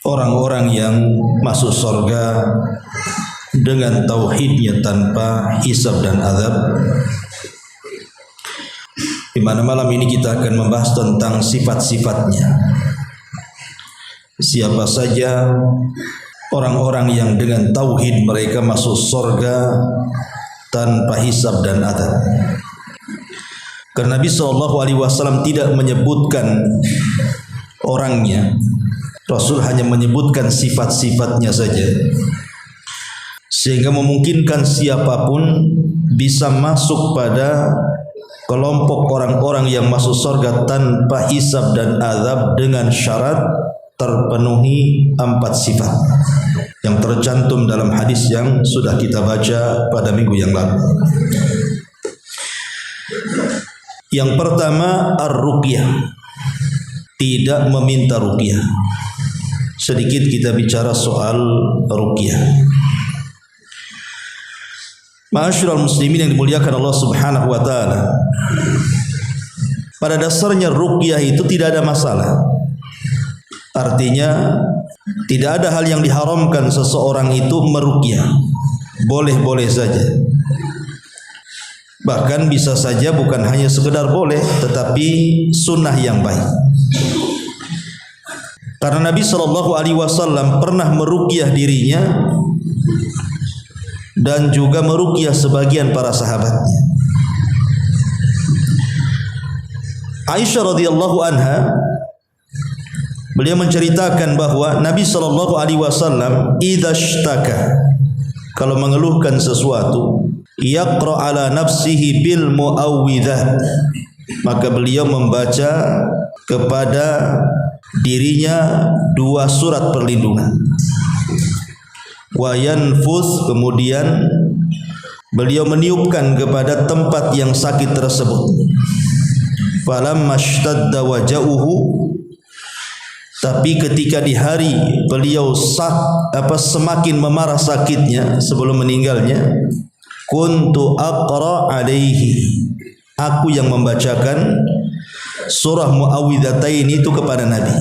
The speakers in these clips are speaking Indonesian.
Orang-orang yang masuk surga dengan tauhidnya tanpa hisab dan azab. Di mana malam ini kita akan membahas tentang sifat-sifatnya. Siapa saja orang-orang yang dengan tauhid mereka masuk surga tanpa hisab dan azab. Karena Nabi SAW tidak menyebutkan orangnya, Rasul hanya menyebutkan sifat-sifatnya saja, sehingga memungkinkan siapapun bisa masuk pada kelompok orang-orang yang masuk surga tanpa hisab dan azab dengan syarat terpenuhi 4 sifat yang tercantum dalam hadis yang sudah kita baca pada minggu yang lalu. Yang pertama, ar-ruqyah, tidak meminta ruqyah. Sedikit kita bicara soal ruqyah. Ma'asyiral muslimin yang dimuliakan Allah Subhanahu wa taala. Pada dasarnya ruqyah itu tidak ada masalah. Artinya tidak ada hal yang diharamkan seseorang itu meruqyah. Boleh-boleh saja. Bahkan bisa saja bukan hanya sekedar boleh, tetapi sunnah yang baik. Karena Nabi SAW pernah meruqyah dirinya dan juga meruqyah sebagian para sahabatnya. Aisyah radhiyallahu anha, beliau menceritakan bahwa Nabi SAW idza ishtaka, kalau mengeluhkan sesuatu, yaqra ala nafsihi bil muawwidzat, maka beliau membaca kepada dirinya 2 surat perlindungan. Wa yanfus, kemudian beliau meniupkan kepada tempat yang sakit tersebut. Falamma ishtadda waja'uhu, tapi ketika di hari beliau semakin memarah sakitnya sebelum meninggalnya, kuntu aqra alaihi, aku yang membacakan surah Muawwidzatain itu kepada Nabi.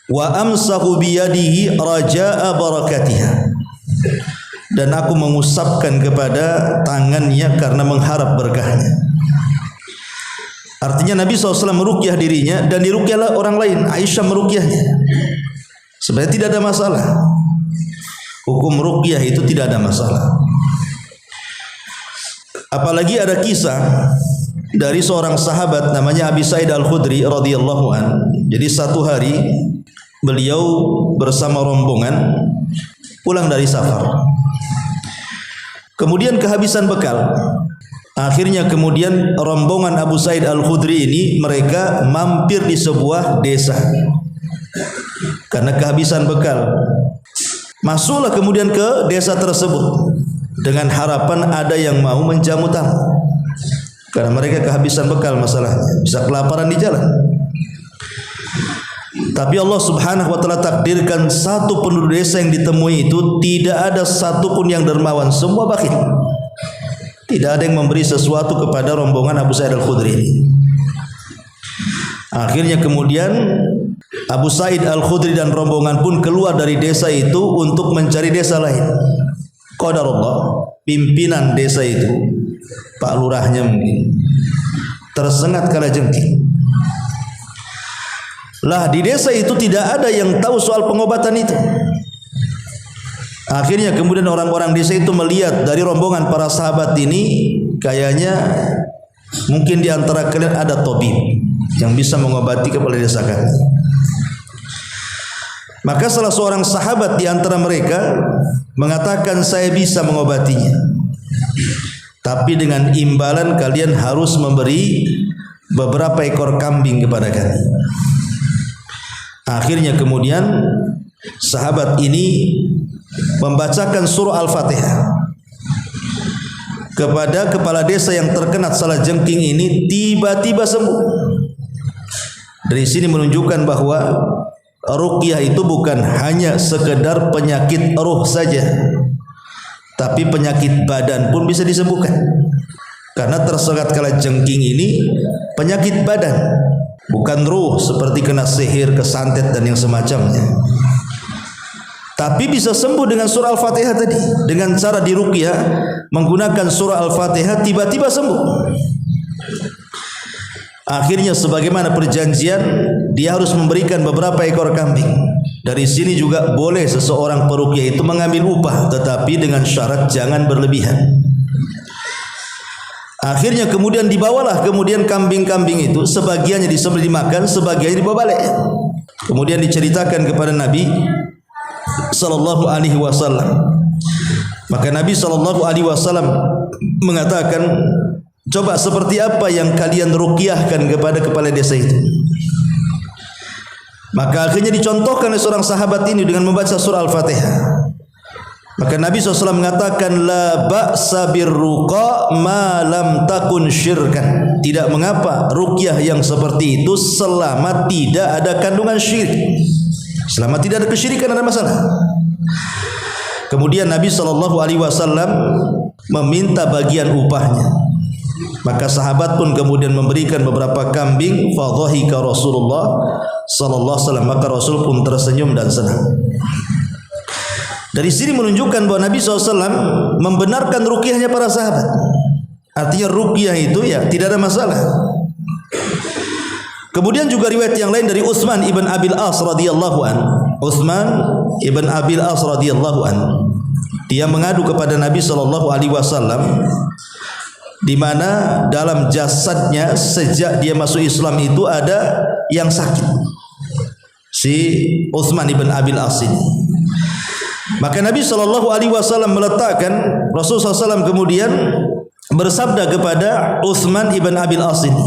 Wa amsahu biyadihi raja'a barakatiha, dan aku mengusapkan kepada tangannya karena mengharap berkahnya. Artinya Nabi SAW meruqyah dirinya dan diruqyahlah orang lain. Aisyah meruqyahnya. Sebenarnya tidak ada masalah. Hukum ruqyah itu tidak ada masalah. Apalagi ada kisah dari seorang sahabat namanya Abi Sa'id Al-Khudri radhiyallahu an. Jadi satu hari beliau bersama rombongan pulang dari safar. Kemudian kehabisan bekal. Akhirnya kemudian rombongan Abu Sa'id Al-Khudri ini mereka mampir di sebuah desa karena kehabisan bekal. Masuklah kemudian ke desa tersebut dengan harapan ada yang mau menjamu tamu. Karena mereka kehabisan bekal masalahnya, bisa kelaparan di jalan. Tapi Allah Subhanahu wa taala takdirkan satu penduduk desa yang ditemui itu tidak ada satu pun yang dermawan, semua bakhil. Tidak ada yang memberi sesuatu kepada rombongan Abu Sa'id Al-Khudri. Akhirnya kemudian Abu Sa'id Al-Khudri dan rombongan pun keluar dari desa itu untuk mencari desa lain. Qadarullah, pimpinan desa itu, Pak Lurahnya mungkin, tersengat kalajengking. Lah di desa itu tidak ada yang tahu soal pengobatan itu. Akhirnya kemudian orang-orang desa itu melihat dari rombongan para sahabat ini, kayaknya mungkin di antara kalian ada tabib yang bisa mengobati kepala desa kami. Maka salah seorang sahabat di antara mereka mengatakan, saya bisa mengobatinya, tapi dengan imbalan kalian harus memberi beberapa ekor kambing kepada kami. Akhirnya kemudian sahabat ini membacakan surah Al-Fatihah kepada kepala desa yang terkena salah jengking ini, tiba-tiba sembuh. Dari sini menunjukkan bahwa ruqyah itu bukan hanya sekedar penyakit roh saja, tapi penyakit badan pun bisa disembuhkan. Karena tersengat kala jengking ini penyakit badan, bukan ruh seperti kena sihir, kesantet dan yang semacamnya. Tapi bisa sembuh dengan surah Al-Fatihah tadi. Dengan cara diruqyah menggunakan surah Al-Fatihah, tiba-tiba sembuh. Akhirnya sebagaimana perjanjian, dia harus memberikan beberapa ekor kambing. Dari sini juga boleh seseorang peruqyah itu mengambil upah, tetapi dengan syarat jangan berlebihan. Akhirnya kemudian dibawalah kambing-kambing itu, sebagiannya disembelih dimakan, sebagiannya dibawa balik. Kemudian diceritakan kepada Nabi sallallahu alaihi wasallam. Maka Nabi sallallahu alaihi wasallam mengatakan, coba seperti apa yang kalian ruqyahkan kepada kepala desa itu? Maka akhirnya dicontohkan oleh seorang sahabat ini dengan membaca surah Al-Fatihah. Maka Nabi SAW mengatakan, la ba'sa birruqa ma lam takun syirkan. Tidak mengapa ruqyah yang seperti itu selama tidak ada kandungan syirik, selama tidak ada kesyirikan, ada masalah. Kemudian Nabi SAW meminta bagian upahnya. Maka sahabat pun kemudian memberikan beberapa kambing. Fadhahika Rasulullah sallallahu alaihi wasallam, maka Rasul pun tersenyum dan senang. Dari sini menunjukkan bahwa Nabi SAW membenarkan ruqyahnya para sahabat. Artinya ruqyah itu ya tidak ada masalah. Kemudian juga riwayat yang lain dari Utsman ibn Abil As radhiyallahu an. Utsman ibn Abil As radhiyallahu an, dia mengadu kepada Nabi SAW, di mana dalam jasadnya sejak dia masuk Islam itu ada yang sakit. Si Utsman ibn Abil As ini. Maka Nabi SAW meletakkan, Rasulullah SAW kemudian bersabda kepada Utsman ibn Abil As ini,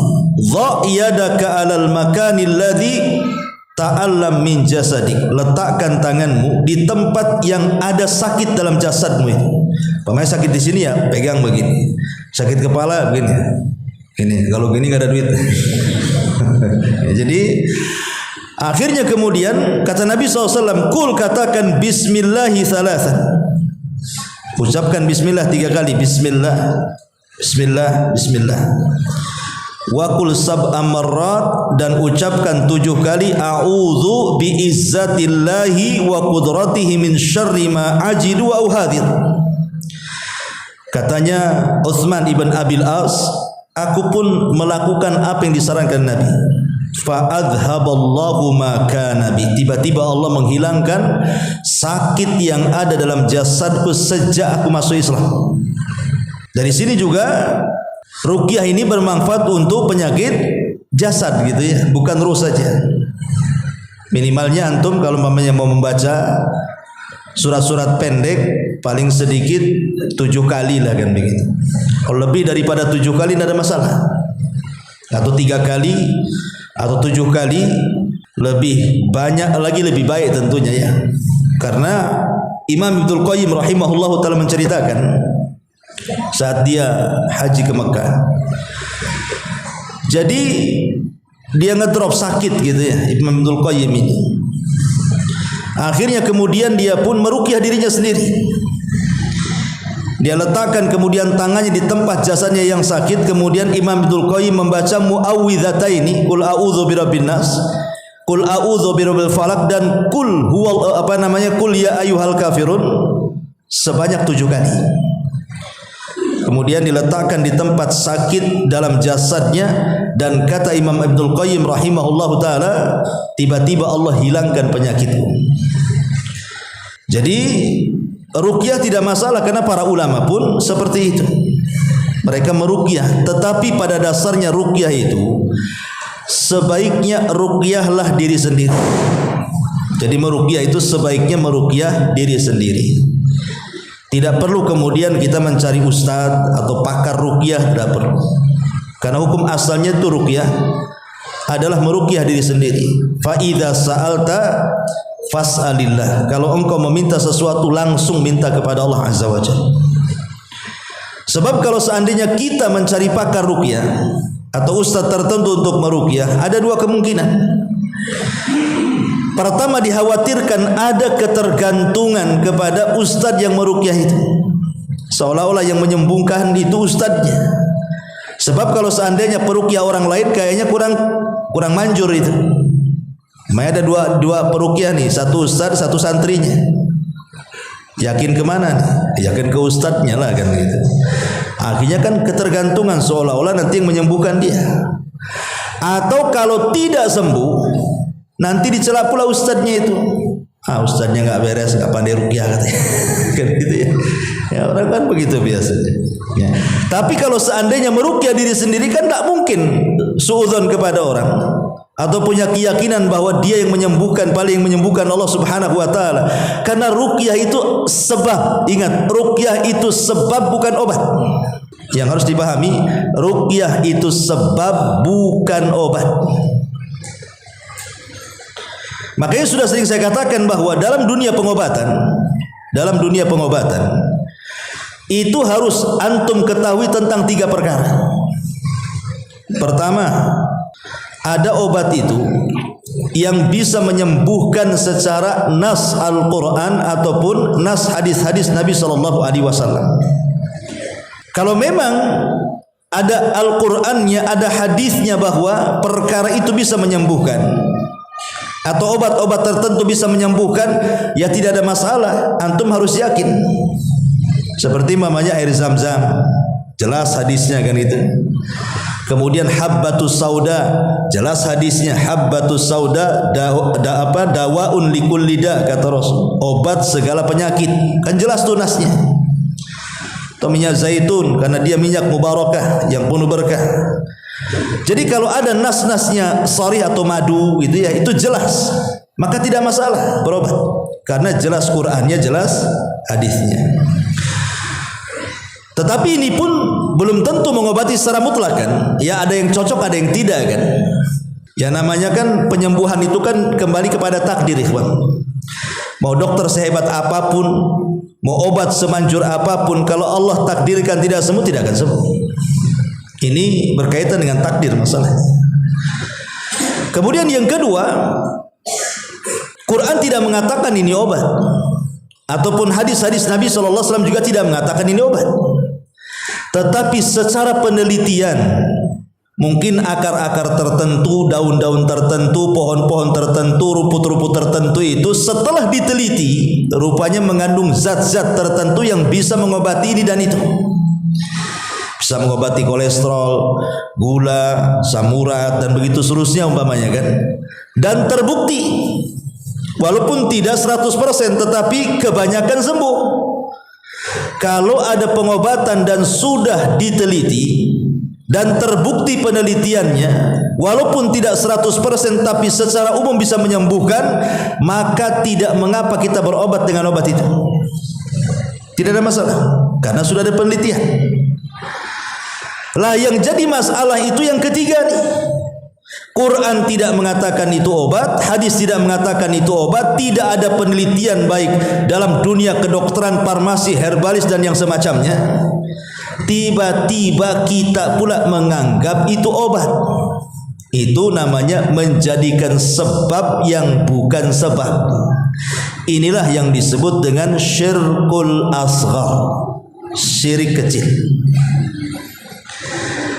dha yadaka alal makanil ladzi ta'allam min jasadik. Letakkan tanganmu di tempat yang ada sakit dalam jasadmu itu. Pemain sakit di sini ya pegang begini. Sakit kepala begini. Ini kalau gini enggak ada duit. Jadi akhirnya kemudian kata Nabi SAW, kul, katakan bismillahi thalathan. Ucapkan bismillah 3 kali. Bismillah, bismillah, bismillah. Wa qul sab'a marrat, dan ucapkan 7 kali a'udzu bi izzatillahi wa qudratihi min syarri ma ajidu wa uhadir. Katanya Utsman ibn Abil As, aku pun melakukan apa yang disarankan Nabi. Fa adhaballahu ma kana bi. Tiba-tiba Allah menghilangkan sakit yang ada dalam jasadku sejak aku masuk Islam. Dari sini juga ruqyah ini bermanfaat untuk penyakit jasad gitu ya, bukan ruh saja. Minimalnya antum kalau mamanya mau membaca surat-surat pendek paling sedikit 7 kali lah kan begitu. Kalau lebih daripada 7 kali tidak ada masalah. Atau 3 kali atau 7 kali, lebih banyak lagi lebih baik tentunya ya. Karena Imam Ibnul Qayyim rahimahullahu taala menceritakan saat dia haji ke Mekah. Jadi dia ngedrop sakit gitu ya Imam Ibnul Qayyim ini. Akhirnya kemudian dia pun meruqyah dirinya sendiri. Dia letakkan kemudian tangannya di tempat jasadnya yang sakit. Kemudian Imam Ibnul Qayyim membaca muawwidzataini, qul a'udzu birabbin nas, qul a'udzu birabbil falaq, dan qul huwa qul ya ayyuhal kafirun sebanyak 7 kali. Kemudian diletakkan di tempat sakit dalam jasadnya, dan kata Imam Ibnul Qayyim rahimahullahu taala, tiba-tiba Allah hilangkan penyakitku. Jadi ruqyah tidak masalah, karena para ulama pun seperti itu. Mereka meruqyah, tetapi pada dasarnya ruqyah itu sebaiknya ruqyahlah diri sendiri. Jadi meruqyah itu sebaiknya meruqyah diri sendiri. Tidak perlu kemudian kita mencari ustaz atau pakar ruqyah, tidak perlu. Karena hukum asalnya itu ruqyah adalah meruqyah diri sendiri. Fa idza sa'alta fas'alillah. Kalau engkau meminta sesuatu, langsung minta kepada Allah Azza wa Jalla. Sebab kalau seandainya kita mencari pakar ruqyah atau ustaz tertentu untuk meruqyah, ada 2 kemungkinan. Pertama, dikhawatirkan ada ketergantungan kepada ustadz yang meruqyah itu, seolah-olah yang menyembuhkan itu ustadznya. Sebab kalau seandainya peruqyah orang lain kayaknya kurang manjur itu. Makanya ada dua peruqyah nih, satu ustadz, satu santrinya. Yakin kemana nih? Yakin ke ustadznya lah kan gitu. Akhirnya kan ketergantungan, seolah-olah nanti yang menyembuhkan dia. Atau kalau tidak sembuh, nanti dicela pula ustadznya itu. Ustadznya nggak beres, nggak pandai ruqyah katanya. Kan gitu ya. Ya orang kan begitu biasanya. Ya. Tapi kalau seandainya meruqyah diri sendiri kan tidak mungkin suudzon kepada orang atau punya keyakinan bahwa dia yang menyembuhkan, paling menyembuhkan Allah Subhanahu wa taala. Karena ruqyah itu sebab. Ingat, ruqyah itu sebab bukan obat. Yang harus dipahami, ruqyah itu sebab bukan obat. Makanya sudah sering saya katakan bahwa dalam dunia pengobatan itu harus antum ketahui tentang 3 perkara. Pertama, ada obat itu yang bisa menyembuhkan secara nas Al-Quran ataupun nas hadis-hadis Nabi SAW. Kalau memang ada Al-Qurannya, ada hadisnya bahwa perkara itu bisa menyembuhkan, atau obat-obat tertentu bisa menyembuhkan, ya tidak ada masalah. Antum harus yakin. Seperti mamanya air zam-zam, jelas hadisnya kan itu. Kemudian habbatus sauda, jelas hadisnya habbatus sauda dawaun likulli da, kata Rasul, obat segala penyakit, kan jelas tunasnya. Atau minyak zaitun, karena dia minyak mubarakah yang penuh berkah. Jadi kalau ada nas-nasnya sharih atau madu gitu ya, itu jelas, maka tidak masalah berobat, karena jelas Qur'annya, jelas hadisnya. Tetapi ini pun belum tentu mengobati secara mutlak kan. Ya ada yang cocok, ada yang tidak kan. Ya namanya kan penyembuhan itu kan kembali kepada takdir, ikhwan. Mau dokter sehebat apapun, mau obat semanjur apapun, kalau Allah takdirkan tidak sembuh, tidak akan sembuh. Ini berkaitan dengan takdir masalah. Kemudian yang kedua, Quran tidak mengatakan ini obat, ataupun hadis-hadis Nabi SAW juga tidak mengatakan ini obat. Tetapi secara penelitian, mungkin akar-akar tertentu, daun-daun tertentu, pohon-pohon tertentu, rumput-rumput tertentu itu setelah diteliti, rupanya mengandung zat-zat tertentu yang bisa mengobati ini dan itu. Bisa mengobati kolesterol, gula, asam urat, dan begitu seterusnya umpamanya kan. Dan terbukti, walaupun tidak 100%, tetapi kebanyakan sembuh. Kalau ada pengobatan dan sudah diteliti dan terbukti penelitiannya, walaupun tidak 100% tapi secara umum bisa menyembuhkan, maka tidak mengapa kita berobat dengan obat itu. Tidak ada masalah, karena sudah ada penelitian. Lah yang jadi masalah itu yang ketiga nih. Quran tidak mengatakan itu obat, hadis tidak mengatakan itu obat, tidak ada penelitian baik dalam dunia kedokteran, farmasi, herbalis dan yang semacamnya. Tiba-tiba kita pula menganggap itu obat. Itu namanya menjadikan sebab yang bukan sebab. Inilah yang disebut dengan syirkul asghar, syirik kecil.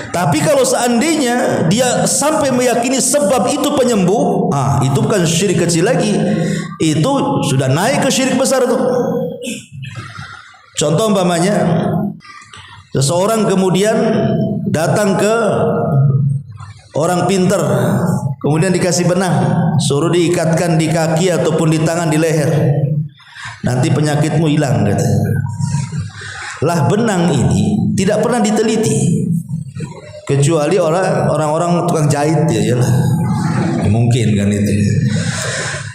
Tapi kalau seandainya dia sampai meyakini sebab itu penyembuh, itu bukan syirik kecil lagi, itu sudah naik ke syirik besar itu. Contoh umpamanya, seseorang kemudian datang ke orang pinter, kemudian dikasih benang, suruh diikatkan di kaki ataupun di tangan, di leher, nanti penyakitmu hilang katanya. Lah benang ini tidak pernah diteliti, kecuali orang-orang tukang jahit ya lah, mungkin kan itu.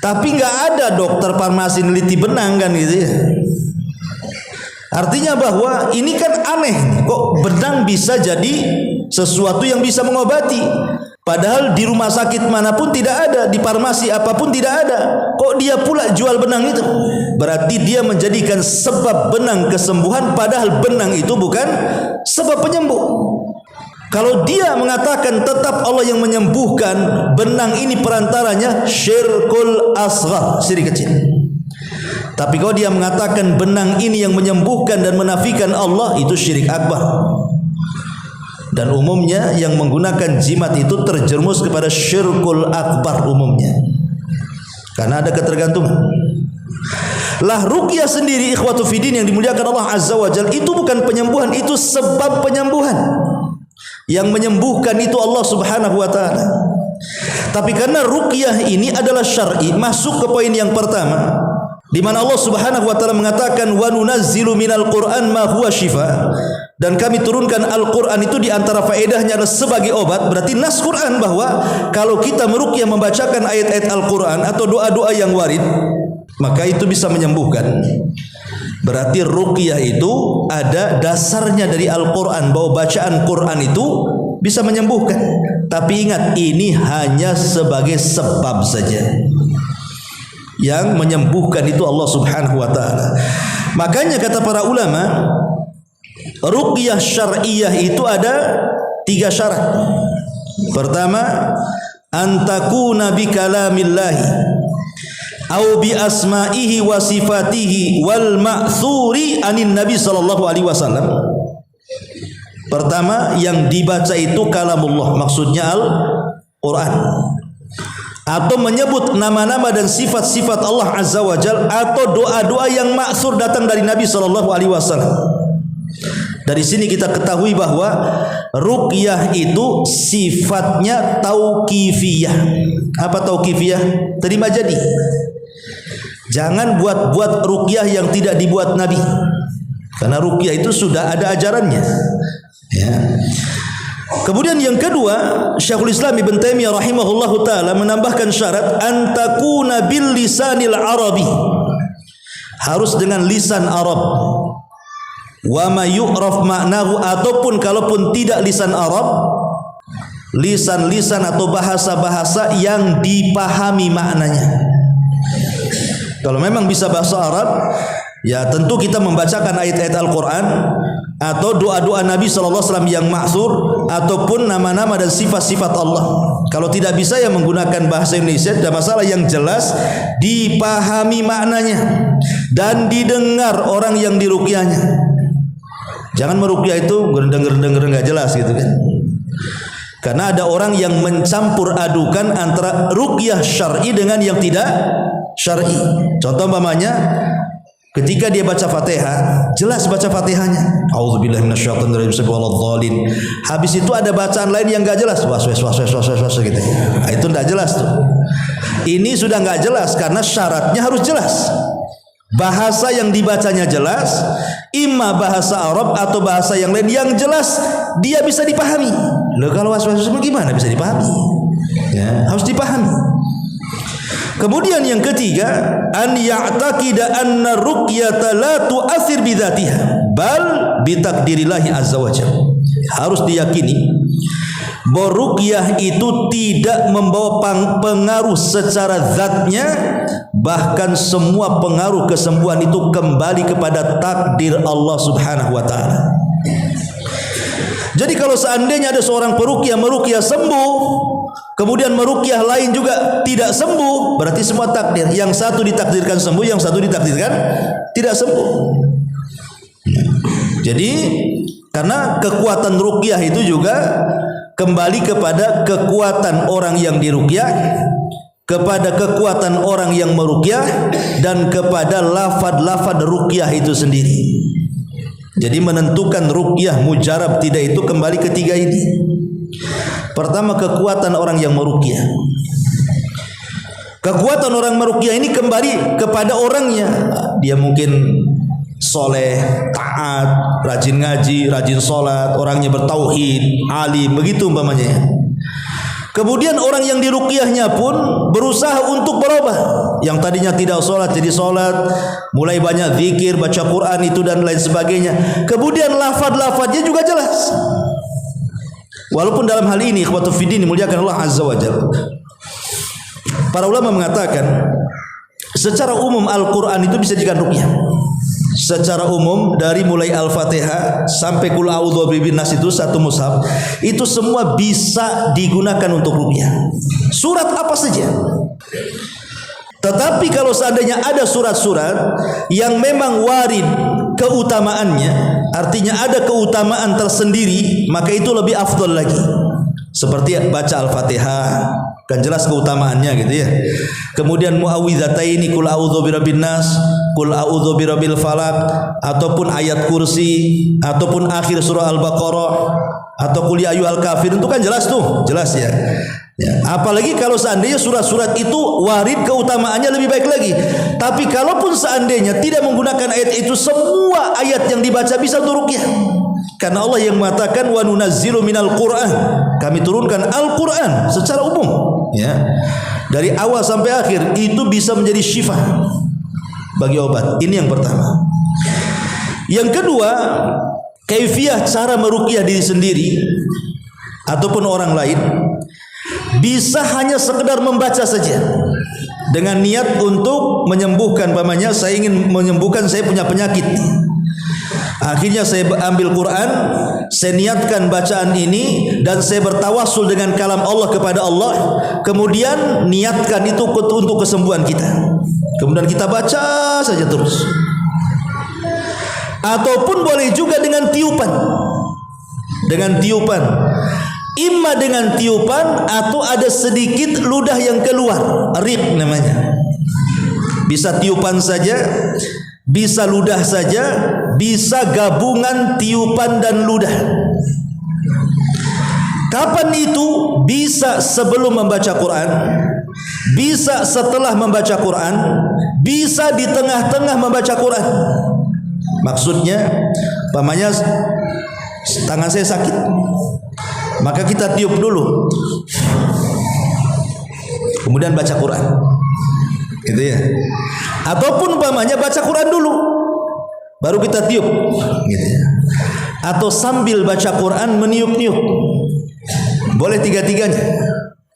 Tapi nggak ada dokter farmasi neliti benang kan gitu ya. Artinya bahwa ini kan aneh, kok benang bisa jadi sesuatu yang bisa mengobati, padahal di rumah sakit manapun tidak ada, di farmasi apapun tidak ada, kok dia pula jual benang itu. Berarti dia menjadikan sebab benang kesembuhan, padahal benang itu bukan sebab penyembuh. Kalau dia mengatakan tetap Allah yang menyembuhkan, benang ini perantaranya syirkul asghar, syirik kecil. Tapi kalau dia mengatakan benang ini yang menyembuhkan dan menafikan Allah, itu syirik akbar. Dan umumnya yang menggunakan jimat itu terjerumus kepada syirkul akbar umumnya, karena ada ketergantungan. Lah ruqyah sendiri ikhwatu fiddin yang dimuliakan Allah Azza wa Jalla, itu bukan penyembuhan, itu sebab penyembuhan. Yang menyembuhkan itu Allah Subhanahu wa taala. Tapi karena ruqyah ini adalah syar'i, masuk ke poin yang pertama, di mana Allah Subhanahu wa taala mengatakan wa nunazzilu minal Qur'an ma huwa syifa, dan kami turunkan Al-Qur'an itu di antara faedahnya adalah sebagai obat. Berarti nas Qur'an bahwa kalau kita meruqyah membacakan ayat-ayat Al-Qur'an atau doa-doa yang warid, maka itu bisa menyembuhkan. Berarti ruqyah itu ada dasarnya dari Al-Quran, bahwa bacaan Quran itu bisa menyembuhkan. Tapi ingat, ini hanya sebagai sebab saja. Yang menyembuhkan itu Allah Subhanahu wa taala. Makanya kata para ulama, ruqyah syar'iyah itu ada 3 syarat. Pertama, antakuna bi kalamillahi au bi asma'ihi wa sifatihi wal ma'thuri anin Nabi sallallahu alaihi wasallam. Pertama, yang dibaca itu kalamullah, maksudnya Al-Quran, atau menyebut nama-nama dan sifat-sifat Allah Azza wa Jalla, atau doa-doa yang ma'thur datang dari Nabi sallallahu alaihi wasallam. Dari sini kita ketahui bahwa ruqyah itu sifatnya tauqifiyah. Apa tauqifiyah? Terima jadi. Jangan buat-buat ruqyah yang tidak dibuat Nabi, karena ruqyah itu sudah ada ajarannya, ya. Kemudian yang kedua, Syekhul Islam Ibn Taimiyah rahimahullahu taala menambahkan syarat antakuna bil lisanil arabi, harus dengan lisan Arab. Wa ma yu'raf ma'nahu, ataupun kalaupun tidak lisan Arab, lisan-lisan atau bahasa-bahasa yang dipahami maknanya. Kalau memang bisa bahasa Arab, ya tentu kita membacakan ayat-ayat Al-Quran atau doa-doa Nabi SAW yang ma'thur, ataupun nama-nama dan sifat-sifat Allah. Kalau tidak bisa, ya menggunakan bahasa Indonesia, tidak masalah, yang jelas dipahami maknanya dan didengar orang yang diruqyahnya. Jangan meruqyah itu denger-denger nggak jelas gitu kan. Karena ada orang yang mencampur adukan antara ruqyah syar'i dengan yang tidak syar'i. Contoh umpamanya, ketika dia baca Fatihah, jelas baca Fatihahnya, auzubillahi minasyaitonir rajim, subhanallahil. Habis itu ada bacaan lain yang enggak jelas, was gitu. Itu enggak jelas tuh. Ini sudah enggak jelas karena syaratnya harus jelas. Bahasa yang dibacanya jelas, imma bahasa Arab atau bahasa yang lain yang jelas dia bisa dipahami. Loh, kalau was-was gimana bisa dipahami? Ya, harus dipahami. Kemudian yang ketiga, an ya'taqida anna ruqyata la tu'athir bi dzatiha bal bi taqdirillahi azza wa jalla. Harus diyakini bahwa ruqyah itu tidak membawa pengaruh secara zatnya, bahkan semua pengaruh kesembuhan itu kembali kepada takdir Allah Subhanahu wa taala. Jadi kalau seandainya ada seorang peruqyah meruqyah sembuh, kemudian meruqyah lain juga tidak sembuh, berarti semua takdir. Yang satu ditakdirkan sembuh, yang satu ditakdirkan tidak sembuh. Jadi karena kekuatan ruqyah itu juga kembali kepada kekuatan orang yang diruqyah, kepada kekuatan orang yang meruqyah, dan kepada lafad-lafad ruqyah itu sendiri. Jadi menentukan ruqyah mujarab tidak itu kembali ketiga ini. Pertama, kekuatan orang yang meruqyah. Kekuatan orang meruqyah ini kembali kepada orangnya. Dia mungkin soleh, taat, rajin ngaji, rajin sholat, orangnya bertauhid, alim, begitu umpamanya. Kemudian orang yang diruqyahnya pun berusaha untuk berubah. Yang tadinya tidak sholat jadi sholat, mulai banyak zikir, baca Quran itu dan lain sebagainya. Kemudian lafad-lafadnya juga jelas. Walaupun dalam hal ini ikhwatu fiddin dimuliakan Allah Azza wa Jalla, para ulama mengatakan secara umum Al-Quran itu bisa dijadikan ruqyah. secara umum dari mulai Al-Fatihah sampai Qul a'udzu birabbin nas itu satu mushaf, itu semua bisa digunakan untuk ruqyah. Surat apa saja. Tetapi kalau seandainya ada surat-surat yang memang warid keutamaannya, artinya ada keutamaan tersendiri, maka itu lebih afdal lagi. Seperti baca Al-Fatihah, kan jelas keutamaannya gitu ya. Kemudian muawwidzataini, Qul a'udzu birabbin nas, Qul a'udzu birabbil falaq, ataupun ayat kursi, ataupun akhir surah Al-Baqarah, atau Qul ya ayyuhal kafirun, itu kan jelas tuh, jelas ya. Ya, apalagi kalau seandainya surat-surat itu warid keutamaannya lebih baik lagi. Tapi kalaupun seandainya tidak menggunakan ayat itu, semua ayat yang dibaca bisa untuk ruqyah. Karena Allah yang mengatakan wa nunazzilu minal Qur'an, kami turunkan Al-Qur'an secara umum, ya. Dari awal sampai akhir itu bisa menjadi syifa bagi obat. Ini yang pertama. Yang kedua, kaifiyah cara meruqyah diri sendiri ataupun orang lain. Bisa hanya sekedar membaca saja dengan niat untuk menyembuhkan, pamannya saya ingin menyembuhkan, saya punya penyakit. Akhirnya saya ambil Quran, saya niatkan bacaan ini dan saya bertawassul dengan kalam Allah kepada Allah. Kemudian niatkan itu untuk kesembuhan kita. Kemudian kita baca saja terus. Ataupun boleh juga dengan tiupan. Dengan tiupan. Imma dengan tiupan atau ada sedikit ludah yang keluar, riq namanya. Bisa tiupan saja, bisa ludah saja, bisa gabungan tiupan dan ludah. Kapan itu? Bisa sebelum membaca Quran, bisa setelah membaca Quran, bisa di tengah-tengah membaca Quran. Maksudnya, pamannya tangan saya sakit, maka kita tiup dulu, kemudian baca Quran, gitu ya. Ataupun umpamanya baca Quran dulu, baru kita tiup, gitu ya. Atau sambil baca Quran meniup-niup, boleh tiga-tiganya,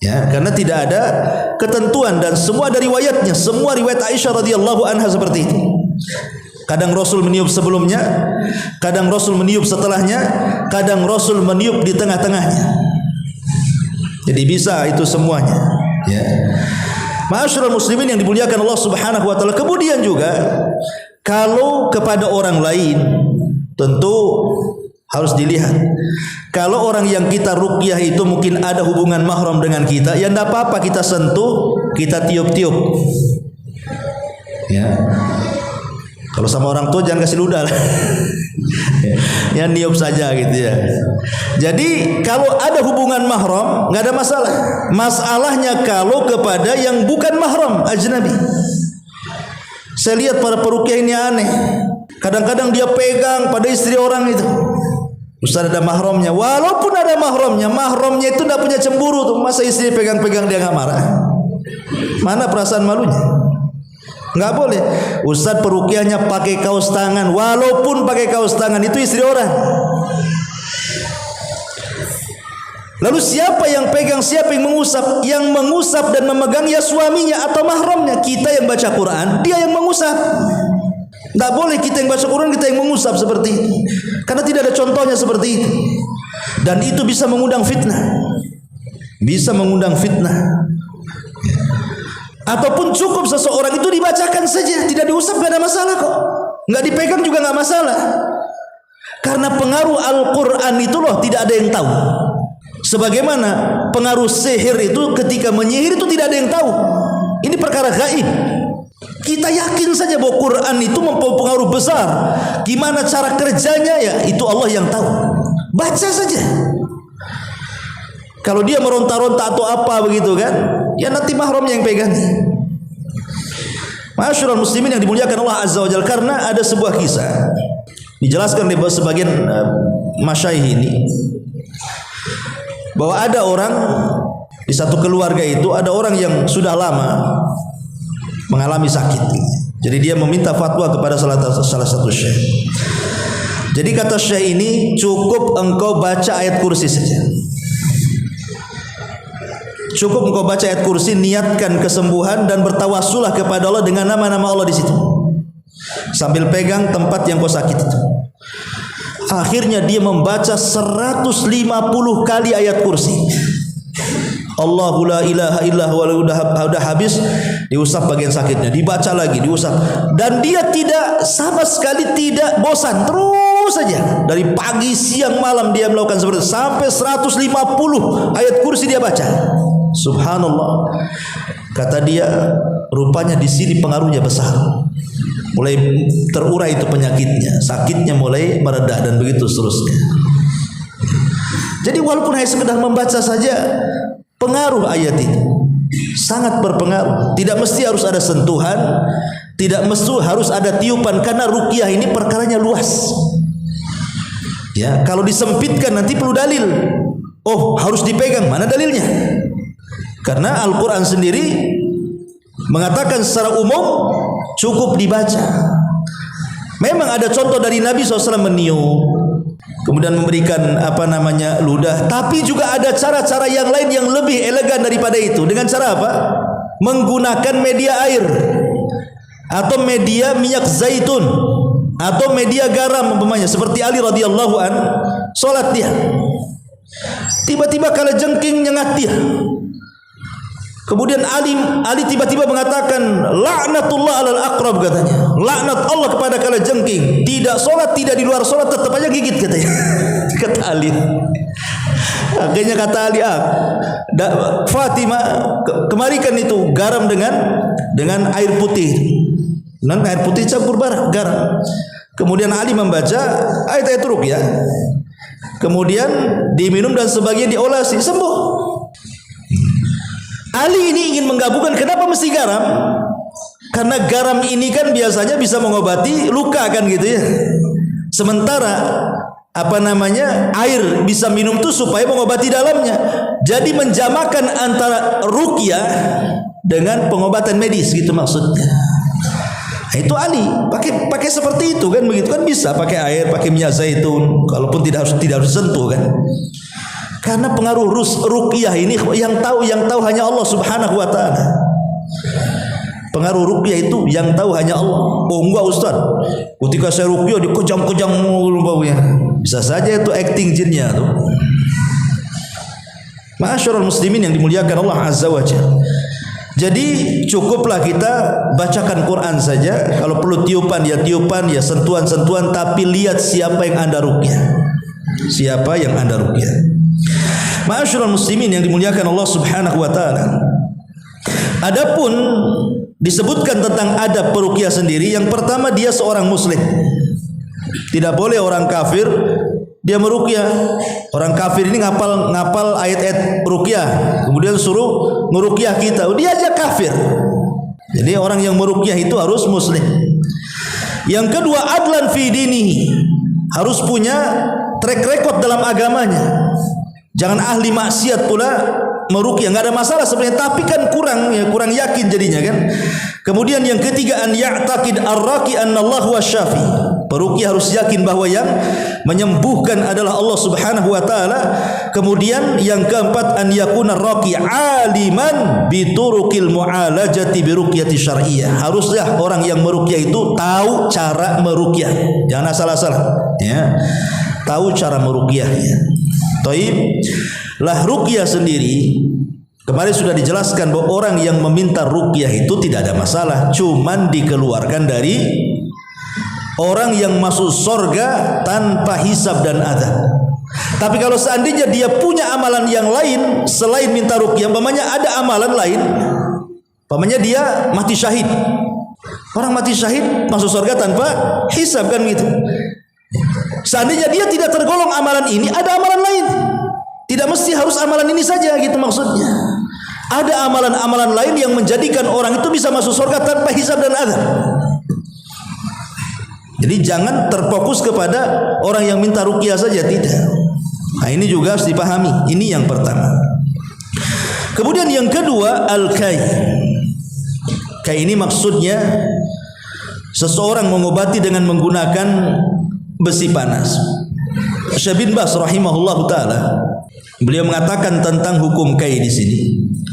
ya. Karena tidak ada ketentuan dan semua ada riwayatnya. Semua riwayat Aisyah radhiyallahu anha seperti itu. Kadang Rasul meniup sebelumnya, kadang Rasul meniup setelahnya, kadang Rasul meniup di tengah-tengahnya. Jadi bisa itu semuanya, ya. Ma'asyiral muslimin yang dimuliakan Allah Subhanahu wa taala. Kemudian juga kalau kepada orang lain tentu harus dilihat. Kalau orang yang kita ruqyah itu mungkin ada hubungan mahram dengan kita, ya enggak apa-apa kita sentuh, kita tiup-tiup. Ya. Kalau sama orang tua jangan kasih ludah lah. Ya niup saja gitu ya. Jadi kalau ada hubungan mahram nggak ada masalah. Masalahnya kalau kepada yang bukan mahram, ajnabi. Saya lihat para peruqyah ini aneh. Kadang-kadang dia pegang pada istri orang itu. Ustaz ada mahramnya. Walaupun ada mahramnya itu tidak punya cemburu tuh. Masa istri pegang-pegang dia nggak marah? Mana perasaan malunya? Nggak boleh. Ustaz peruqyahnya pakai kaos tangan, walaupun pakai kaos tangan itu istri orang. Lalu siapa yang pegang, siapa yang mengusap? Yang mengusap dan memegang ya suaminya atau mahramnya. Kita yang baca Quran, dia yang mengusap. Nggak boleh kita yang baca Quran, kita yang mengusap seperti itu. Karena tidak ada contohnya seperti itu. Dan itu bisa mengundang fitnah. Bisa mengundang fitnah. Ataupun cukup seseorang itu dibacakan saja, tidak diusap, gak ada masalah kok. Nggak dipegang juga nggak masalah. Karena pengaruh Al-Quran itu loh tidak ada yang tahu. Sebagaimana pengaruh sihir itu ketika menyihir itu tidak ada yang tahu. Ini perkara gaib. Kita yakin saja bahwa Quran itu mempengaruhi besar. Gimana cara kerjanya ya itu Allah yang tahu. Baca saja. Kalau dia meronta-ronta atau apa begitu kan, ya nanti mahramnya yang pegang. Ma'asyiral muslimin yang dimuliakan Allah Azza wa Jalla, karena ada sebuah kisah dijelaskan di sebagian masyayikh ini bahwa ada orang di satu keluarga itu ada orang yang sudah lama mengalami sakit. Jadi dia meminta fatwa kepada salah satu syekh. Jadi kata syekh ini, cukup engkau baca ayat kursi saja. Cukup engkau baca ayat kursi, niatkan kesembuhan dan bertawassullah kepada Allah dengan nama-nama Allah di situ. sambil pegang tempat yang kau sakit itu. Akhirnya dia membaca 150 kali ayat kursi. Allahu la ilaha illa huwa, udah habis, diusap bagian sakitnya, dibaca lagi, diusap, dan dia tidak sama sekali tidak bosan, terus saja dari pagi siang malam dia melakukan seperti itu sampai 150 ayat kursi dia baca. Subhanallah. Kata dia, rupanya di sini pengaruhnya besar. Mulai terurai itu penyakitnya, sakitnya mulai meredah dan begitu seterusnya. Jadi walaupun hanya sekedar membaca saja, pengaruh ayat itu sangat berpengaruh. Tidak mesti harus ada sentuhan, tidak mesti harus ada tiupan, karena ruqyah ini perkaranya luas. Ya, kalau disempitkan nanti perlu dalil. Oh, harus dipegang, mana dalilnya? Karena Al-Quran sendiri mengatakan secara umum cukup dibaca. Memang ada contoh dari Nabi SAW meniup, kemudian memberikan ludah, tapi juga ada cara-cara yang lain yang lebih elegan daripada itu. Dengan cara apa? Menggunakan media air atau media minyak zaitun atau media garam umpamanya, seperti Ali radhiyallahu an, salat dia, tiba-tiba kala jengking nyengat dia. Kemudian Ali tiba-tiba mengatakan laknatullah alal aqrab, katanya. Laknat Allah kepada kala jengking. Tidak solat, tidak di luar solat, tetap aja gigit, katanya. Kata Ali. Akhirnya kata Ali, Fatimah, kemarikan itu garam dengan air putih. Dan air putih campur garam. Kemudian Ali membaca ayat-ayat ruqyah. Kemudian diminum dan sebagian diolesi, sembuh. Ali ini ingin menggabungkan, kenapa mesti garam? Karena garam ini kan biasanya bisa mengobati luka kan gitu ya. Sementara air bisa minum tuh supaya mengobati dalamnya. Jadi menjamakan antara ruqyah dengan pengobatan medis gitu maksudnya. Nah, itu Ali pakai seperti itu kan, begitu kan, bisa pakai air, pakai minyak zaitun, kalaupun tidak harus disentuh kan. Karena pengaruh ruqyah ini yang tahu hanya Allah Subhanahu wa taala. Pengaruh ruqyah itu yang tahu hanya Allah. Oh enggak Ustaz, ketika saya ruqyah dikejang-kejang mulu baunya. Bisa saja itu acting jinnya tuh. Ma'asyiral muslimin yang dimuliakan Allah Azza wa Jalla. Jadi cukuplah kita bacakan Quran saja. Kalau perlu tiupan, ya sentuhan-sentuhan, tapi lihat siapa yang Anda ruqyah. Siapa yang Anda ruqyah. Ma'asyiral muslimin yang dimuliakan Allah Subhanahu wa taala. Adapun disebutkan tentang adab peruqyah sendiri, yang pertama dia seorang muslim. Tidak boleh orang kafir dia meruqyah. Orang kafir ini ngapal ayat-ayat ruqyah, kemudian suruh meruqyah kita. Dia aja kafir. Jadi orang yang meruqyah itu harus muslim. Yang kedua, adlan fi dinihi. Harus punya track record dalam agamanya. Jangan ahli maksiat pula meruqyah, enggak ada masalah sebenarnya, tapi kan kurang yakin jadinya kan. Kemudian yang ketiga, an ya'taqid ar-raqi anna Allah huwa syafi. Peruqyah harus yakin bahwa yang menyembuhkan adalah Allah Subhanahu wa taala. Kemudian yang keempat, an yakuna ar-raqi aliman bi turuqil mu'alajati bi ruqyati syar'iyyah. Haruslah orang yang meruqyah itu tahu cara meruqyah. Jangan asal-asalan ya. Tahu cara meruqyahnya. Taib. Lah ruqyah sendiri kemarin sudah dijelaskan bahwa orang yang meminta ruqyah itu tidak ada masalah, cuman dikeluarkan dari orang yang masuk surga tanpa hisab dan adab. Tapi kalau seandainya dia punya amalan yang lain selain minta ruqyah, umpamanya ada amalan lain, umpamanya dia mati syahid. Orang mati syahid masuk surga tanpa hisab kan gitu. Seandainya dia tidak tergolong amalan ini, ada amalan lain. Tidak mesti harus amalan ini saja gitu maksudnya. Ada amalan-amalan lain yang menjadikan orang itu bisa masuk surga tanpa hisab dan adab. Jadi jangan terfokus kepada orang yang minta ruqyah saja, tidak. Nah, ini juga harus dipahami. Ini yang pertama. Kemudian yang kedua, al-kai. Kai ini maksudnya seseorang mengobati dengan menggunakan besi panas. Syekh bin Baz rahimahullahu taala, beliau mengatakan tentang hukum kai di sini.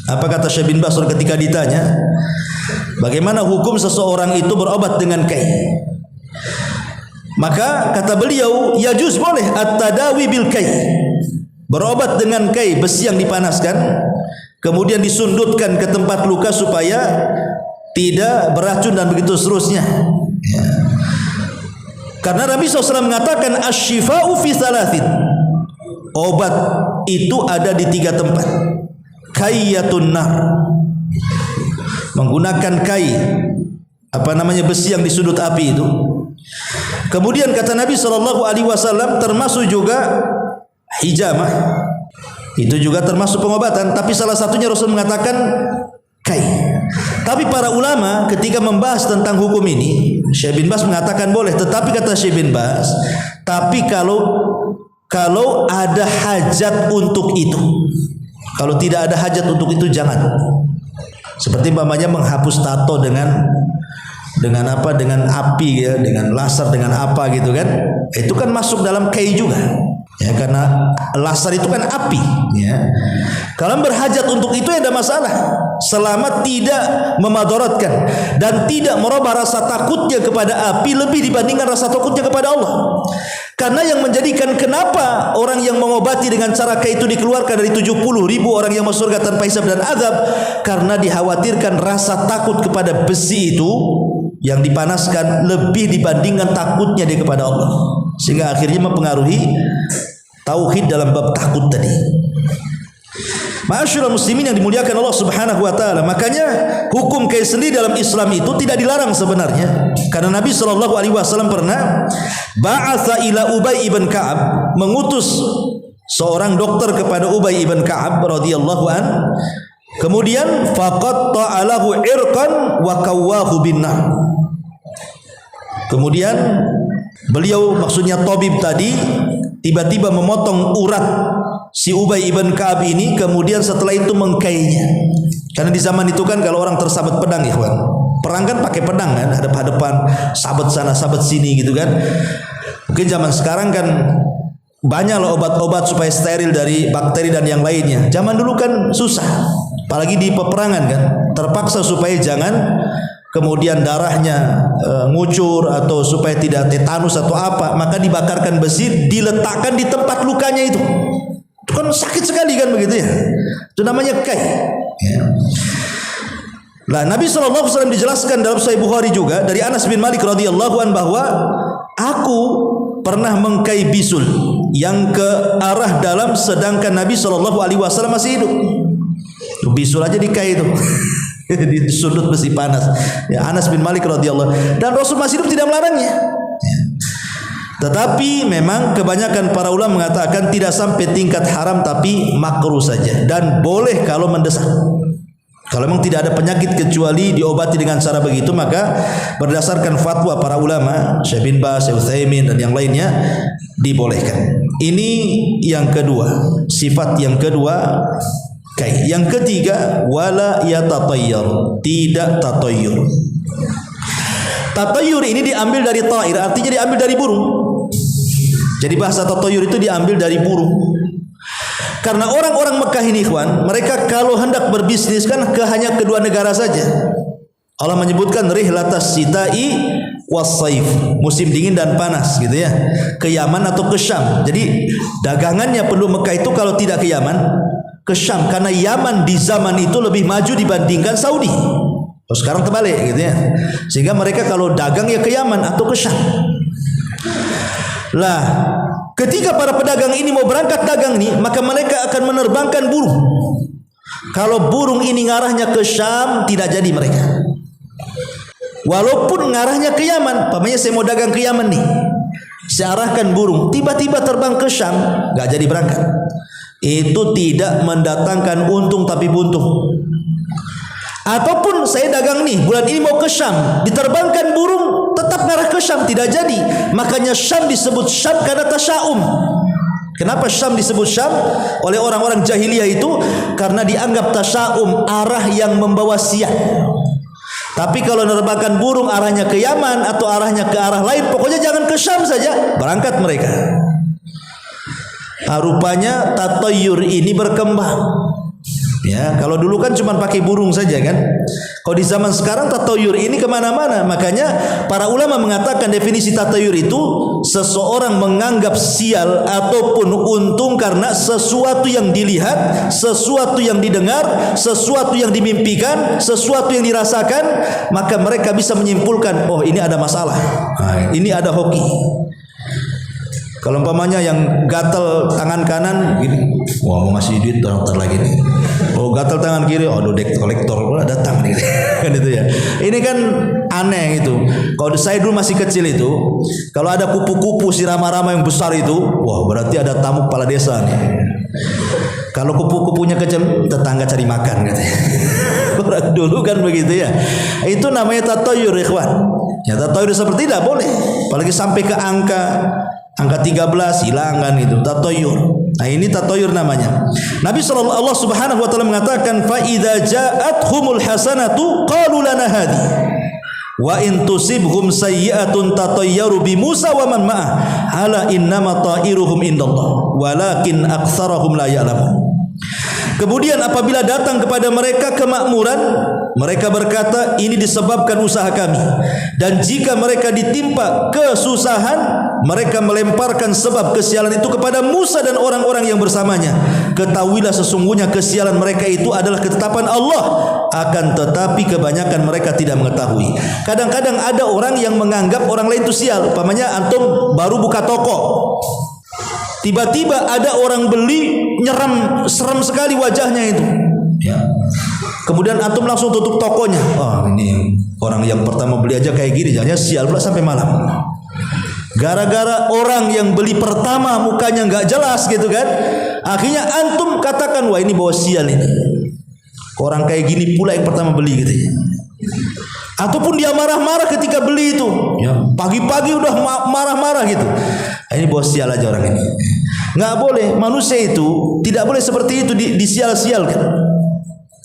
Apa kata Syekh bin Baz ketika ditanya, bagaimana hukum seseorang itu berobat dengan kai? Maka kata beliau, yajuz boleh at-tadawi bil kai, berobat dengan kai, besi yang dipanaskan kemudian disundutkan ke tempat luka supaya tidak beracun dan begitu seterusnya. Ya. Karena Nabi SAW mengatakan asy-syifa'u fi thalathin, obat itu ada di 3 tempat. Kayyatun nar, menggunakan kai, besi yang disudut api itu. Kemudian kata Nabi SAW termasuk juga hijamah, itu juga termasuk pengobatan, tapi salah satunya Rasul mengatakan kai. Tapi para ulama ketika membahas tentang hukum ini, Syekh bin Baz mengatakan boleh, tetapi kata Syekh bin Baz, tapi kalau ada hajat untuk itu. Kalau tidak ada hajat untuk itu jangan. Seperti umpamanya menghapus tato dengan api ya, dengan laser, dengan apa gitu kan. Itu kan masuk dalam kai juga. Ya, karena laser itu kan api ya. Kalau berhajat untuk itu ya ada masalah, selama tidak memadaratkan dan tidak merubah rasa takutnya kepada api lebih dibandingkan rasa takutnya kepada Allah. Karena yang menjadikan kenapa orang yang mengobati dengan cara kai itu dikeluarkan dari 70.000 orang yang masuk surga tanpa hisab dan azab, karena dikhawatirkan rasa takut kepada besi itu yang dipanaskan lebih dibandingkan takutnya dia kepada Allah, sehingga akhirnya mempengaruhi tauhid dalam bab takut tadi. Ma'asyiral muslimin yang dimuliakan Allah Subhanahu wa taala, makanya hukum kai sendiri dalam Islam itu tidak dilarang sebenarnya. Karena Nabi sallallahu alaihi wasallam pernah ba'atsa ila Ubay ibn Ka'ab, mengutus seorang dokter kepada Ubay ibn Ka'ab radhiyallahu an. Kemudian faqatta alahu irqan wa kawahu binnar. Kemudian beliau, maksudnya tabib tadi, tiba-tiba memotong urat si Ubay ibn Ka'ab ini, kemudian setelah itu mengkainya. Karena di zaman itu kan kalau orang tersabet pedang, ikhwan, perang kan pakai pedang kan, hadap-hadapan, sabet sana sabet sini gitu kan. Mungkin zaman sekarang kan banyak loh obat-obat supaya steril dari bakteri dan yang lainnya. Zaman dulu kan susah, apalagi di peperangan kan, terpaksa supaya jangan kemudian darahnya ngucur atau supaya tidak tetanus atau apa, maka dibakarkan besi, diletakkan di tempat lukanya itu. Itu kan sakit sekali kan begitu ya. Itu namanya kai. Ya. Nah, Nabi SAW dijelaskan dalam Sahih Bukhari juga dari Anas bin Malik radhiyallahu an bahwa aku pernah mengkai bisul yang ke arah dalam sedangkan Nabi SAW masih hidup. Bisul aja dikai itu. Di sudut besi panas ya, Anas bin Malik radhiyallahu, dan Rasul masih hidup tidak melarangnya ya. Tetapi memang kebanyakan para ulama mengatakan tidak sampai tingkat haram, tapi makruh saja dan boleh kalau mendesak. Kalau memang tidak ada penyakit kecuali diobati dengan cara begitu, maka berdasarkan fatwa para ulama Syekh bin Baz, Syekh Utsaimin dan yang lainnya dibolehkan. Ini yang kedua, sifat yang kedua kai. Yang ketiga, wala yatatayyar, tidak tatayyur. Tatayyur ini diambil dari ta'ir, artinya diambil dari burung. Jadi bahasa tatayyur itu diambil dari burung. Karena orang-orang Mekah ini, ikhwan, mereka kalau hendak berbisnis kan hanya kedua negara saja. Allah menyebutkan rihlatas sita'i was-saif, musim dingin dan panas gitu ya, ke Yaman atau ke Syam. Jadi dagangannya penduduk Mekah itu kalau tidak ke Yaman, ke Syam, karena Yaman di zaman itu lebih maju dibandingkan Saudi. Oh, sekarang terbalik gitu ya. Sehingga mereka kalau dagang ya ke Yaman atau ke Syam. Lah, ketika para pedagang ini mau berangkat dagang nih, maka mereka akan menerbangkan burung. Kalau burung ini ngarahnya ke Syam, tidak jadi mereka. Walaupun ngarahnya ke Yaman, pamannya saya mau dagang ke Yaman nih, saya arahkan burung, tiba-tiba terbang ke Syam, nggak jadi berangkat. Itu tidak mendatangkan untung tapi buntung. Ataupun saya dagang nih, bulan ini mau ke Syam, diterbangkan burung tetap ngarah ke Syam, tidak jadi. Makanya Syam disebut Syam karena tasya'um. Kenapa Syam disebut Syam oleh orang-orang jahiliyah itu? Karena dianggap tasya'um, arah yang membawa sial. Tapi kalau menerbangkan burung arahnya ke Yaman atau arahnya ke arah lain, pokoknya jangan ke Syam saja, berangkat mereka. Rupanya tatayyur ini berkembang. Ya, kalau dulu kan cuma pakai burung saja kan. Kalau di zaman sekarang tatayur ini kemana-mana. Makanya para ulama mengatakan definisi tatayur itu seseorang menganggap sial ataupun untung karena sesuatu yang dilihat, sesuatu yang didengar, sesuatu yang dimimpikan, sesuatu yang dirasakan, maka mereka bisa menyimpulkan, oh ini ada masalah, ini ada hoki. Kalau umpamanya yang gatal tangan kanan gini, wah mau ngasih duit dokter lagi nih. Oh gatal tangan kiri, oh dek kolektor pula datang nih. Kan itu ya. Ini kan aneh itu. Kalau saya dulu masih kecil itu, kalau ada kupu-kupu si rama-rama yang besar itu, wah berarti ada tamu kepala desa nih. Kalau kupu-kupunya kecil, tetangga cari makan katanya. Orang dulu kan begitu ya. Itu namanya tatayur, ikhwan. Ya tatayur seperti tidak boleh. Apalagi sampai ke angka 13 hilang kan itu tatayur. Nah ini tatayur namanya. Nabi sallallahu subhanahu wa taala mengatakan fa idza ja'athumul hasanatu qalu lana hadi wa in tusibhum sayyi'atun tatayyaru bi Musa wa man ma'ah ala innama ta'iruhum indallah walakin aktsarahum la ya'lamun. Kemudian apabila datang kepada mereka kemakmuran, mereka berkata ini disebabkan usaha kami. Dan jika mereka ditimpa kesusahan, mereka melemparkan sebab kesialan itu kepada Musa dan orang-orang yang bersamanya. Ketahuilah sesungguhnya kesialan mereka itu adalah ketetapan Allah, akan tetapi kebanyakan mereka tidak mengetahui. Kadang-kadang ada orang yang menganggap orang lain itu sial. Umpamanya antum baru buka toko, tiba-tiba ada orang beli, serem sekali wajahnya itu. Ya. Kemudian antum langsung tutup tokonya. Oh ini orang yang pertama beli aja kayak gini, jangan sial pula sampai malam. Gara-gara orang yang beli pertama mukanya nggak jelas gitu kan, akhirnya antum katakan wah ini bawa sial ini. Orang kayak gini pula yang pertama beli gitu ya. Ataupun dia marah-marah ketika beli itu, ya, pagi-pagi udah marah-marah gitu. Ini bawa sial aja orang ini. Nggak boleh, manusia itu tidak boleh seperti itu disial-sialkan.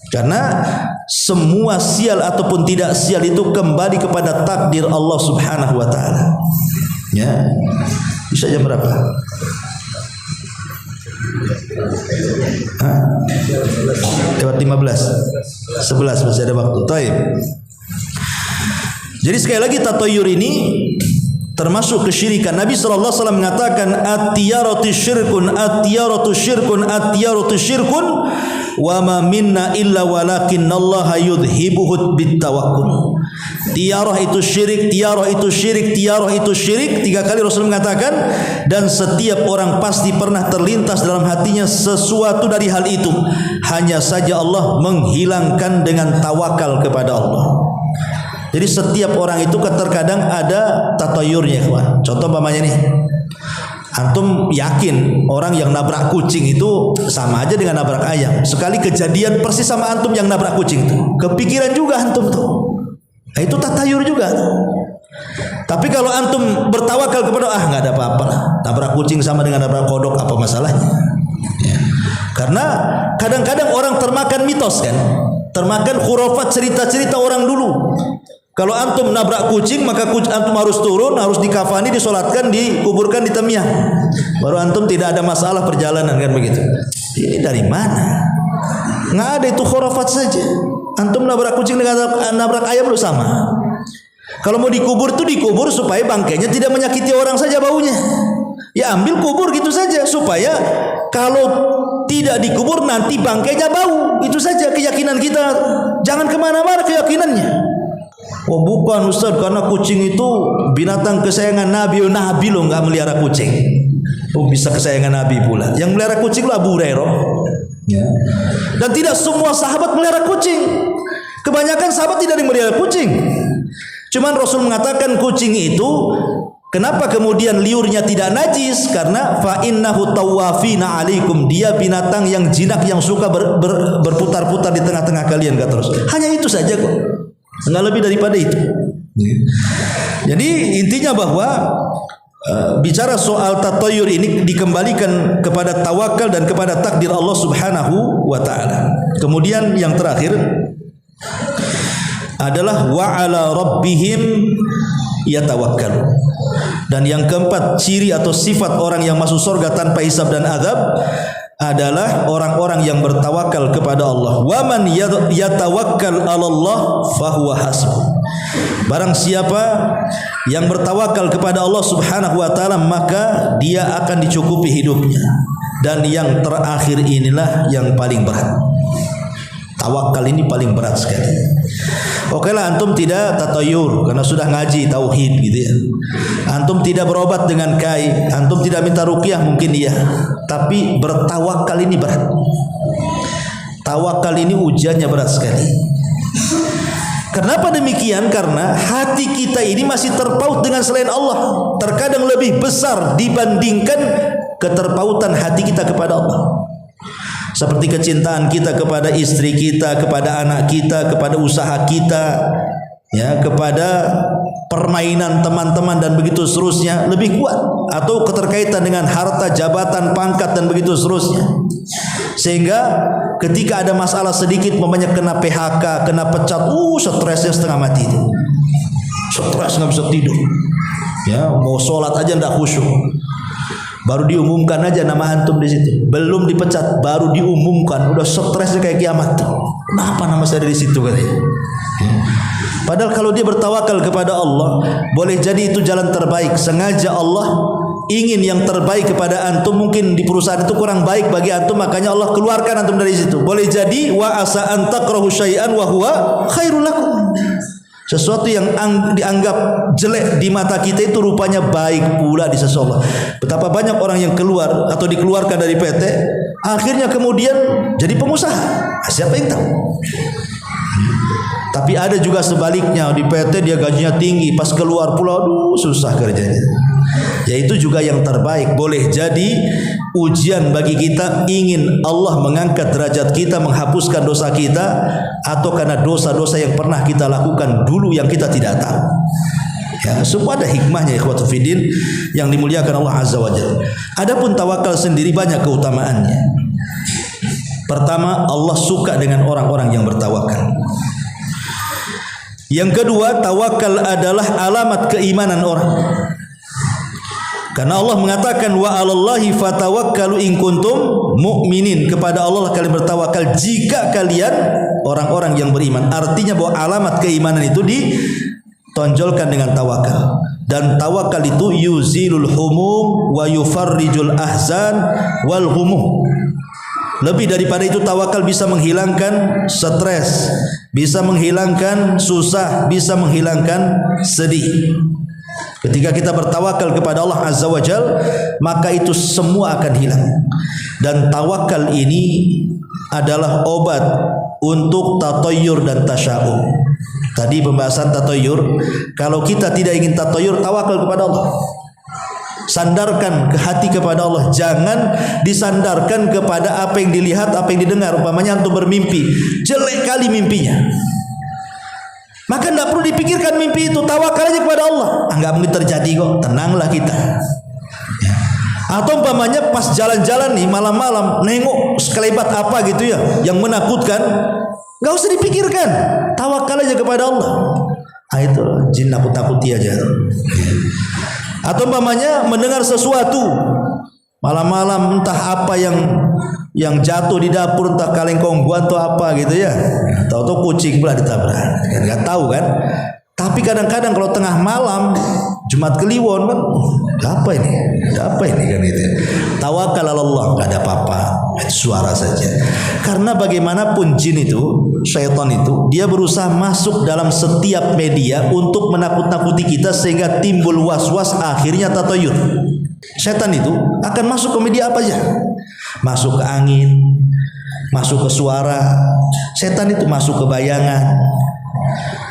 Karena semua sial ataupun tidak sial itu kembali kepada takdir Allah Subhanahu wa taala. Ya. Bisa jam berapa? Lewat 15. 11 masih ada waktu. Baik. Jadi sekali lagi tatayur ini termasuk kesyirikan. Nabi sallallahu alaihi wasallam mengatakan at-tiyaratu syirkun, at-tiyaratu syirkun, at-tiyaratu syirkun wa ma minna illa walakinnallaha yudhibuhu bitawakkul. Tiarah itu syirik, tiarah itu syirik, tiarah itu syirik. 3 kali Rasul mengatakan, dan setiap orang pasti pernah terlintas dalam hatinya sesuatu dari hal itu. Hanya saja Allah menghilangkan dengan tawakal kepada Allah. Jadi setiap orang itu terkadang ada tatayurnya, kawan. Contoh umpamanya nih, antum yakin orang yang nabrak kucing itu sama aja dengan nabrak ayam. Sekali kejadian persis sama antum yang nabrak kucing itu, kepikiran juga antum tuh. Nah, itu tatayur juga. Tapi kalau antum bertawakal kepada nggak ada apa-apa lah, nabrak kucing sama dengan nabrak kodok, apa masalahnya? Ya. Karena kadang-kadang orang termakan mitos kan, termakan khurafat, cerita-cerita orang dulu. Kalau antum nabrak kucing, maka antum harus turun, harus dikafani, disolatkan, dikuburkan di temiang. Baru antum tidak ada masalah perjalanan kan begitu. Ini dari mana? Nggak ada, itu khurafat saja. Antum nabrak kucing dengan nabrak ayam lu sama. Kalau mau dikubur tuh dikubur supaya bangkainya tidak menyakiti orang saja baunya. Ya ambil kubur gitu saja supaya kalau tidak dikubur nanti bangkainya bau. Itu saja keyakinan kita. Jangan kemana-mana keyakinannya. Oh bukan Ustaz, karena kucing itu binatang kesayangan Nabi. Oh, Nabi lo nggak melihara kucing. Oh bisa kesayangan Nabi pula. Yang melihara kucing lo Abu Hurairah. Ya. Dan tidak semua sahabat melihara kucing. Kebanyakan sahabat tidak melihara kucing. Cuman Rasul mengatakan kucing itu kenapa kemudian liurnya tidak najis? Karena fa innahu tawafina alaikum, dia binatang yang jinak yang suka berputar-putar di tengah-tengah kalian, kata Rasul. Hanya itu saja kok. Enggak lebih daripada itu. Jadi intinya bahwa bicara soal tatayur ini dikembalikan kepada tawakal dan kepada takdir Allah Subhanahu wa taala. Kemudian yang terakhir adalah wa ala rabbihim yatawakkalun. Dan yang keempat, ciri atau sifat orang yang masuk surga tanpa hisab dan azab adalah orang-orang yang bertawakal kepada Allah. Wa man yatawakkal 'alallah fahuwa hasbuh. Barang siapa yang bertawakal kepada Allah Subhanahu wa taala, maka dia akan dicukupi hidupnya. Dan yang terakhir inilah yang paling berat. Tawakal ini paling berat sekali. Oke lah, antum tidak tatayur karena sudah ngaji tauhid gitu ya. Antum tidak berobat dengan kai, antum tidak minta ruqyah mungkin iya. Tapi bertawakal ini berat. Tawakal ini ujiannya berat sekali. Kenapa demikian? Karena hati kita ini masih terpaut dengan selain Allah. Terkadang lebih besar dibandingkan keterpautan hati kita kepada Allah. Seperti kecintaan kita kepada istri kita, kepada anak kita, kepada usaha kita, ya, kepada permainan teman-teman dan begitu seterusnya lebih kuat, atau keterkaitan dengan harta, jabatan, pangkat dan begitu seterusnya. Sehingga ketika ada masalah sedikit, memangnya kena PHK, kena pecat, stresnya setengah mati itu. Stres, nggak bisa tidur. Ya, mau sholat aja nggak khusyuk. Baru diumumkan aja nama antum di situ, belum dipecat, baru diumumkan, udah stresnya kayak kiamat. Kenapa nama saya di situ katanya? Padahal kalau dia bertawakal kepada Allah, boleh jadi itu jalan terbaik. Sengaja Allah ingin yang terbaik kepada antum. Mungkin di perusahaan itu kurang baik bagi antum, makanya Allah keluarkan antum dari situ. Boleh jadi wa asa an takrahu syai'an wa huwa khairul lakum. Sesuatu yang dianggap jelek di mata kita itu rupanya baik pula di sisi Allah. Betapa banyak orang yang keluar atau dikeluarkan dari PT, akhirnya kemudian jadi pengusaha. Siapa yang tahu? Tapi ada juga sebaliknya, di PT dia gajinya tinggi, pas keluar pula aduh susah kerjanya. Yaitu juga yang terbaik. Boleh jadi ujian bagi kita, ingin Allah mengangkat derajat kita, menghapuskan dosa kita, atau karena dosa-dosa yang pernah kita lakukan dulu yang kita tidak tahu. Ya, semua ada hikmahnya, ikhwatul fiddin yang dimuliakan Allah Azza wa Jalla. Adapun tawakal sendiri banyak keutamaannya. Pertama, Allah suka dengan orang-orang yang bertawakal. Yang kedua, tawakal adalah alamat keimanan orang. Karena Allah mengatakan wa 'alallahi fatawakkalu in kuntum mu'minin. Kepada Allah kalian bertawakal jika kalian orang-orang yang beriman. Artinya bahwa alamat keimanan itu ditonjolkan dengan tawakal. Dan tawakal itu yuzilul humum wa yufarrijul ahzan wal ghumum. Lebih daripada itu, tawakal bisa menghilangkan stres, bisa menghilangkan susah, bisa menghilangkan sedih. Ketika kita bertawakal kepada Allah Azza wa Jal, maka itu semua akan hilang. Dan tawakal ini adalah obat untuk tatoyur dan tasya'um. Tadi pembahasan tatoyur. Kalau kita tidak ingin tatoyur, tawakal kepada Allah. Sandarkan ke hati kepada Allah. Jangan disandarkan kepada apa yang dilihat, apa yang didengar. Umpamanya antum bermimpi, jelek kali mimpinya, maka tidak perlu dipikirkan mimpi itu, tawakal aja kepada Allah. Enggak mungkin terjadi kok, tenanglah kita. Ya. Atau umpamanya pas jalan-jalan nih malam-malam, nengok sekelebat apa gitu ya, yang menakutkan, enggak usah dipikirkan, tawakal aja kepada Allah. Itu jin nakut-nakuti aja. Atau umpamanya mendengar sesuatu malam-malam, entah apa yang jatuh di dapur, entah kalengkong gua atau apa gitu ya, tahu-tahu kucing pula ditabrak, nggak tahu kan. Tapi kadang-kadang kalau tengah malam Jumat Kliwon kan, apa ini kan gitu. Tawakal Allah, nggak ada apa-apa, suara saja. Karena bagaimanapun jin itu, syaitan itu, dia berusaha masuk dalam setiap media untuk menakut-nakuti kita sehingga timbul was-was, akhirnya tatayur. Syaitan itu akan masuk ke media apa aja, masuk ke angin, masuk ke suara. Setan itu masuk ke bayangan.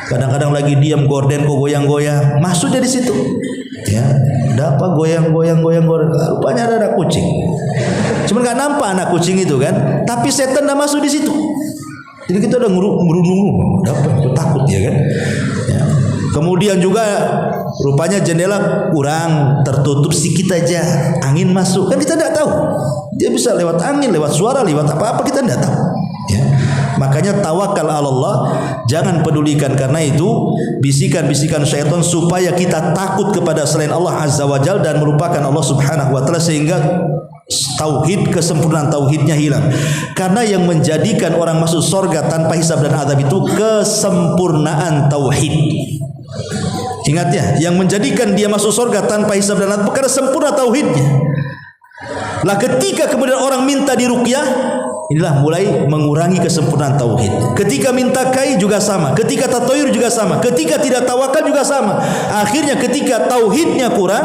Kadang-kadang lagi diam, gorden kok goyang-goyang, masuk dari situ. Ya, ada apa goyang-goyang. Rupanya ada anak kucing. Cuman nggak nampak anak kucing itu kan, tapi setan udah masuk di situ. Jadi kita udah merunung, dapat takut ya kan. Ya. Kemudian juga rupanya jendela kurang tertutup sedikit aja, angin masuk, kan kita tidak tahu. Dia bisa lewat angin, lewat suara, lewat apa-apa kita tidak tahu. Ya. Makanya tawakal Allah, jangan pedulikan karena itu bisikan-bisikan syaitan supaya kita takut kepada selain Allah Azza wa Jalla dan melupakan Allah Subhanahu wa taala sehingga tauhid, kesempurnaan tauhidnya hilang. Karena yang menjadikan orang masuk surga tanpa hisab dan azab itu kesempurnaan tauhid. Ingat ya, yang menjadikan dia masuk surga tanpa hisab dan azab karena sempurna tauhidnya. Lah ketika kemudian orang minta diruqyah, inilah mulai mengurangi kesempurnaan tauhid. Ketika minta kai juga sama, ketika tatayur juga sama, ketika tidak tawakal juga sama. Akhirnya ketika tauhidnya kurang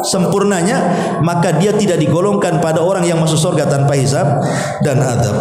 sempurnanya, maka dia tidak digolongkan pada orang yang masuk surga tanpa hisab dan azab.